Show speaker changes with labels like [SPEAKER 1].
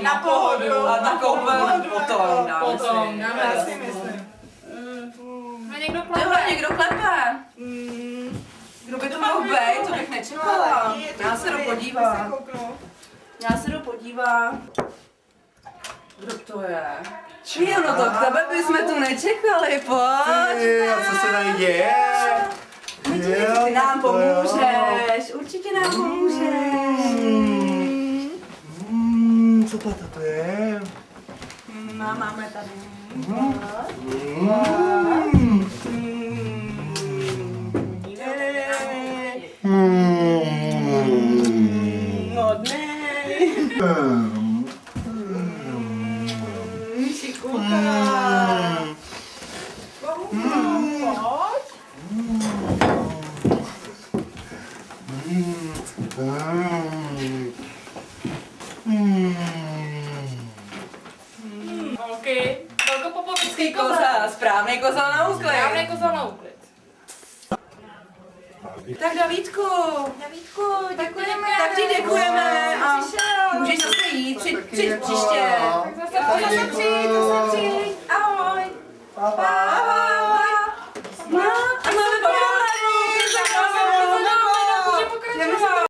[SPEAKER 1] Na pohodu.
[SPEAKER 2] A na koupelnu potom,
[SPEAKER 1] Já si myslím.
[SPEAKER 3] Někdo klepe.
[SPEAKER 2] Tohle někdo klepe. Kdo by to mohl být, to bych nečekala. Já se jdu podívat. Kdo to je? Jo, no to k tebe bychom tu nečekali, pojď.
[SPEAKER 4] Co se tady děje?
[SPEAKER 2] Ty nám pomůžeš, určitě nám pomůžeš.
[SPEAKER 4] Co to je?
[SPEAKER 2] Máme tady.
[SPEAKER 3] Holky, velkopopovický
[SPEAKER 2] Koza, správný koza na úklid.
[SPEAKER 3] Správný koza na úklid.
[SPEAKER 2] Tak Davídku, děkujeme. Tak ti děkujeme a můžeš zase jít příště.
[SPEAKER 3] Tak zase přijď.
[SPEAKER 2] Ahoj.
[SPEAKER 4] Pa.